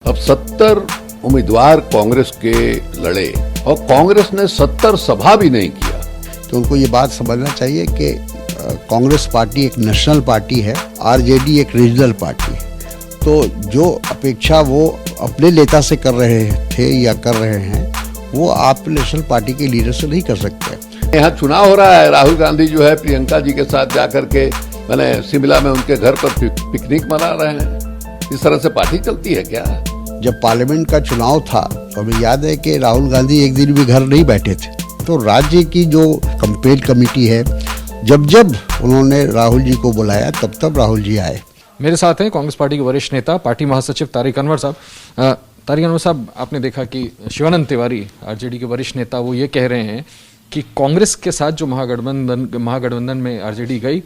अब 70 उम्मीदवार कांग्रेस के लड़े और कांग्रेस ने 70 सभा भी नहीं किया। तो उनको ये बात समझना चाहिए कि कांग्रेस पार्टी एक नेशनल पार्टी है, आरजेडी एक रीजनल पार्टी है। तो जो अपेक्षा वो अपने नेता से कर रहे थे या कर रहे हैं, वो आप नेशनल पार्टी के लीडर से नहीं कर सकते। यहाँ चुनाव हो रहा है, राहुल गांधी जो है प्रियंका जी के साथ जाकर के मैंने शिमला में उनके घर पर पिकनिक मना रहे हैं। इस तरह से पार्टी चलती है क्या? जब पार्लियामेंट का चुनाव था तो हमें याद है कि राहुल गांधी एक दिन भी घर नहीं बैठे थे। तो राज्य की जो कंपेयर कमेटी है, जब जब उन्होंने राहुल जी को बुलाया तब तब राहुल जी आए। मेरे साथ हैं कांग्रेस पार्टी के वरिष्ठ नेता, पार्टी महासचिव तारिक अनवर साहब। तारिक अनवर साहब, आपने देखा कि शिवानंद तिवारी आरजेडी के वरिष्ठ नेता वो ये कह रहे हैं कि कांग्रेस के साथ जो महागठबंधन में आरजेडी गई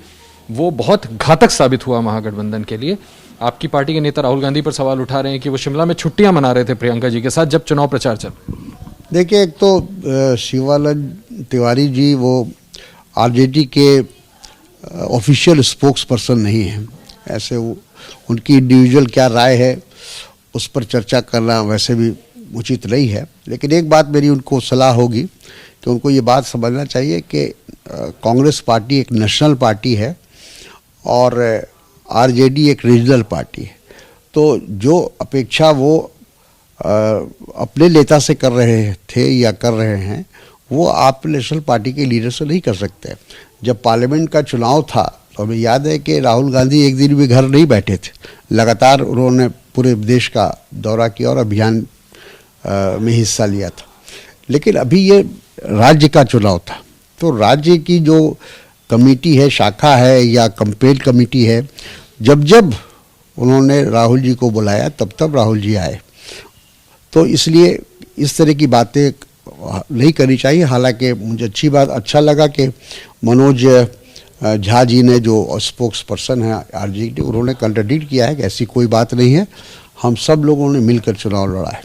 वो बहुत घातक साबित हुआ महागठबंधन के लिए। आपकी पार्टी के नेता राहुल गांधी पर सवाल उठा रहे हैं कि वो शिमला में छुट्टियां मना रहे थे प्रियंका जी के साथ जब चुनाव प्रचार चल। देखिए, एक तो शिवानंद तिवारी जी वो आरजेडी के ऑफिशियल स्पोक्स पर्सन नहीं है। ऐसे उनकी इंडिविजुअल क्या राय है उस पर चर्चा करना वैसे भी उचित नहीं है। लेकिन एक बात मेरी उनको सलाह होगी कि उनको ये बात समझना चाहिए कि कांग्रेस पार्टी एक नेशनल पार्टी है और आरजेडी एक रीजनल पार्टी है। तो जो अपेक्षा वो अपने नेता से कर रहे थे या कर रहे हैं, वो आप नेशनल पार्टी के लीडर से नहीं कर सकते। जब पार्लियामेंट का चुनाव था तो हमें याद है कि राहुल गांधी एक दिन भी घर नहीं बैठे थे। लगातार उन्होंने पूरे देश का दौरा किया और अभियान में हिस्सा लिया था। लेकिन अभी ये राज्य का चुनाव था, तो राज्य की जो कमेटी है, शाखा है या कंपेयर कमेटी है, जब जब उन्होंने राहुल जी को बुलाया तब तब राहुल जी आए। तो इसलिए इस तरह की बातें नहीं करनी चाहिए। हालांकि मुझे अच्छा लगा कि मनोज झा जी ने जो स्पोक्स पर्सन है आरजेडी, उन्होंने कंट्राडिक्ट किया है कि ऐसी कोई बात नहीं है, हम सब लोगों ने मिलकर चुनाव लड़ा है।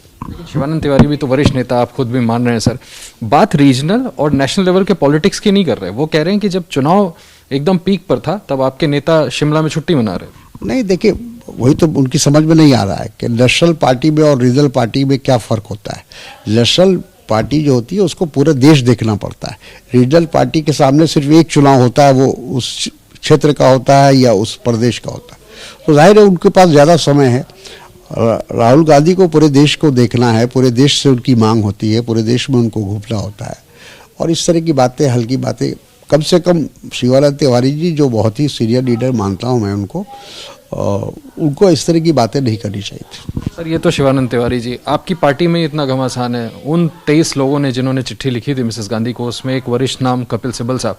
शिवानंद तिवारी भी तो वरिष्ठ नेता, आप खुद भी मान रहे हैं सर, बात रीजनल और नेशनल लेवल के पॉलिटिक्स की नहीं कर रहे। वो कह रहे हैं कि जब चुनाव एकदम पीक पर था तब आपके नेता शिमला में छुट्टी मना रहे। नहीं, देखिए, वही तो उनकी समझ में नहीं आ रहा है कि नेशनल पार्टी में और रीजनल पार्टी में क्या फ़र्क होता है। नेशनल पार्टी जो होती है उसको पूरा देश देखना पड़ता है। रीजनल पार्टी के सामने सिर्फ एक चुनाव होता है, वो उस क्षेत्र का होता है या उस प्रदेश का होता है। तो जाहिर है उनके पास ज़्यादा समय है। राहुल गांधी को पूरे देश को देखना है, पूरे देश से उनकी मांग होती है, पूरे देश में उनको घूमना होता है। और इस तरह की बातें, हल्की बातें, कम से कम शिवानंद तिवारी जी जो बहुत ही सीनियर लीडर मानता हूँ मैं उनको इस तरह की बातें नहीं करनी चाहिए थी। सर, ये तो शिवानंद तिवारी जी, आपकी पार्टी में इतना घमासान है। उन 23 लोगों ने जिन्होंने चिट्ठी लिखी थी मिसेस गांधी को, उसमें एक वरिष्ठ नाम कपिल सिब्बल साहब,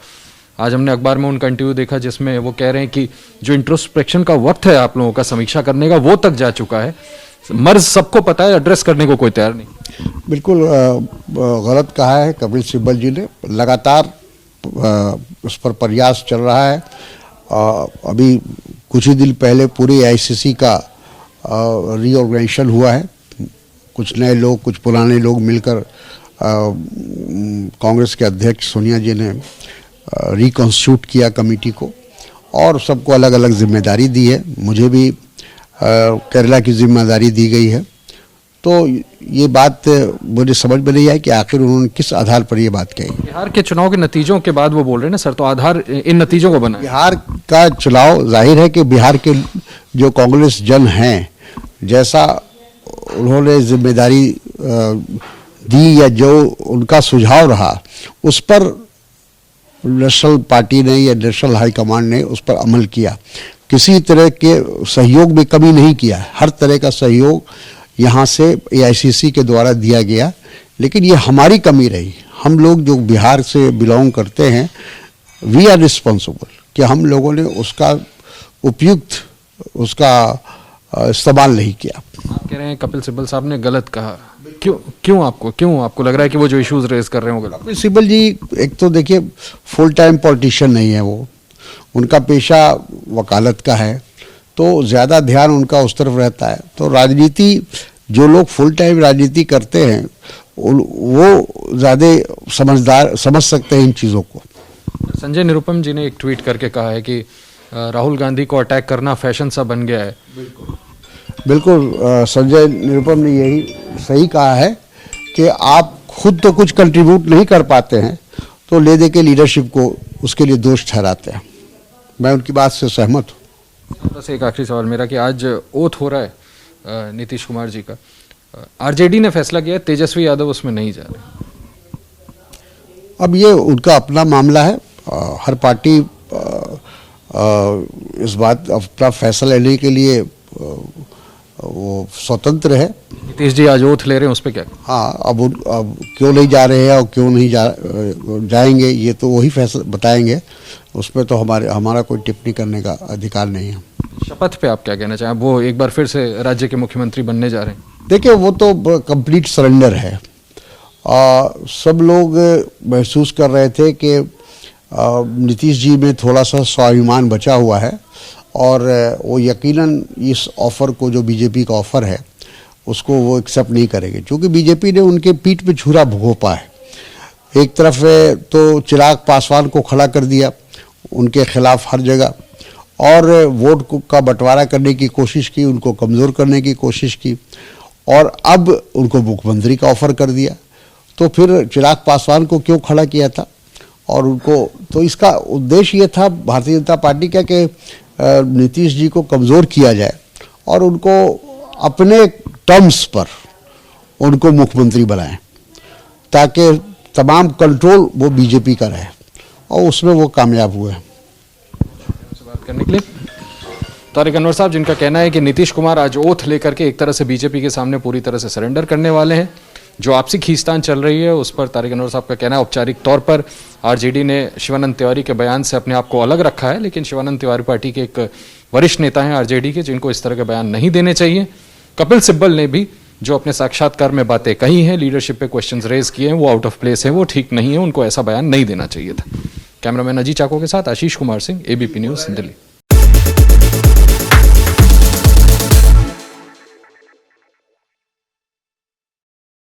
आज हमने अखबार में उनका इंटरव्यू देखा जिसमें वो कह रहे हैं कि जो इंट्रोस्पेक्शन का वक्त है आप लोगों का समीक्षा करने का, वो तक जा चुका है। मर्ज सबको पता है, एड्रेस करने को कोई तैयार नहीं। बिल्कुल गलत कहा है कपिल सिब्बल जी ने। लगातार उस पर प्रयास चल रहा है। अभी कुछ ही दिन पहले पूरे एआईसीसी का रीऑर्गेनाइजेशन हुआ है। कुछ नए लोग, कुछ पुराने लोग मिलकर कांग्रेस के अध्यक्ष सोनिया जी ने रिकॉन्स्टिट्यूट किया कमेटी को और सबको अलग अलग जिम्मेदारी दी है। मुझे भी केरला की जिम्मेदारी दी गई है। तो ये बात मुझे समझ में नहीं आई कि आखिर उन्होंने किस आधार पर ये बात कही। बिहार के चुनाव के नतीजों के बाद वो बोल रहे हैं ना सर, तो आधार इन नतीजों को बना। बिहार का चुनाव, जाहिर है कि बिहार के जो कांग्रेस जन हैं, जैसा उन्होंने जिम्मेदारी दी या जो उनका सुझाव रहा, उस पर नेशनल पार्टी ने या नेशनल हाईकमांड ने उस पर अमल किया। किसी तरह के सहयोग में कमी नहीं किया। हर तरह का सहयोग यहाँ से एआईसीसी के द्वारा दिया गया। लेकिन ये हमारी कमी रही। हम लोग जो बिहार से बिलोंग करते हैं, वी आर रिस्पॉन्सिबल कि हम लोगों ने उसका उपयुक्त उसका इस्तेमाल नहीं किया। आप कह रहे हैं कपिल सिब्बल साहब ने गलत कहा। क्यों आपको लग रहा है कि वो जो इश्यूज रेज कर रहे हो? कपिल सिब्बल जी एक तो देखिए फुल टाइम पॉलिटिशियन नहीं है, वो उनका पेशा वकालत का है, तो ज़्यादा ध्यान उनका उस तरफ रहता है। तो राजनीति, जो लोग फुल टाइम राजनीति करते हैं वो ज़्यादा समझ सकते हैं इन चीज़ों को। संजय निरुपम जी ने एक ट्वीट करके कहा है कि राहुल गांधी को अटैक करना फैशन सा बन गया है। बिल्कुल, बिल्कुल संजय निरुपम ने यही सही कहा है कि आप खुद तो कुछ कंट्रीब्यूट नहीं कर पाते हैं तो ले दे के लीडरशिप को उसके लिए दोष ठहराते हैं। मैं उनकी बात से सहमत हूँ। बस एक आखिरी सवाल मेरा कि आज ओथ हो रहा है नीतीश कुमार जी का, आरजेडी ने फैसला किया है तेजस्वी यादव उसमें नहीं जा रहे। अब ये उनका अपना मामला है, हर पार्टी इस बात अपना फैसला लेने के लिए वो स्वतंत्र है। नीतीश जी आज ओथ ले रहे हैं, उस पर क्या? हाँ, अब क्यों नहीं जा रहे हैं और क्यों नहीं जाएंगे ये तो वही फैसला बताएंगे, उसमें तो हमारा कोई टिप्पणी करने का अधिकार नहीं है। शपथ पे आप क्या कहना चाहें? वो एक बार फिर से राज्य के मुख्यमंत्री बनने जा रहे हैं। देखिए, वो तो कंप्लीट सरेंडर है। सब लोग महसूस कर रहे थे कि नीतीश जी में थोड़ा सा स्वाभिमान बचा हुआ है और वो यकीनन इस ऑफ़र को, जो बीजेपी का ऑफ़र है, उसको वो एक्सेप्ट नहीं करेंगे, क्योंकि बीजेपी ने उनके पीठ पे छुरा घोंपा है। एक तरफ तो चिराग पासवान को खड़ा कर दिया उनके खिलाफ हर जगह, और वोट का बंटवारा करने की कोशिश की, उनको कमज़ोर करने की कोशिश की, और अब उनको मुख्यमंत्री का ऑफ़र कर दिया। तो फिर चिराग पासवान को क्यों खड़ा किया था? और उनको तो इसका उद्देश्य ये था भारतीय जनता पार्टी का कि नीतीश जी को कमज़ोर किया जाए और उनको अपने टर्म्स पर उनको मुख्यमंत्री बनाएं, ताकि तमाम कंट्रोल वो बीजेपी का रहे, और उसमें वो कामयाब हुए। बात करने के लिए तारिक अनवर साहब, जिनका कहना है कि नीतीश कुमार आज ओथ लेकर के एक तरह से बीजेपी के सामने पूरी तरह से सरेंडर करने वाले हैं। जो आपसी खींचतान चल रही है उस पर तारिक अनवर साहब का कहना है औपचारिक तौर पर आरजेडी ने शिवानंद तिवारी के बयान से अपने आप को अलग रखा है, लेकिन शिवानंद तिवारी पार्टी के एक वरिष्ठ नेता हैं आरजेडी के, जिनको इस तरह के बयान नहीं देने चाहिए। कपिल सिब्बल ने भी जो अपने साक्षात्कार में बातें कही हैं, लीडरशिप पे क्वेश्चंस रेज किए हैं, वो आउट ऑफ प्लेस है, वो ठीक नहीं है, उनको ऐसा बयान नहीं देना चाहिए था। कैमरामैन अजीत चाको के साथ आशीष कुमार सिंह, एबीपी न्यूज़, दिल्ली।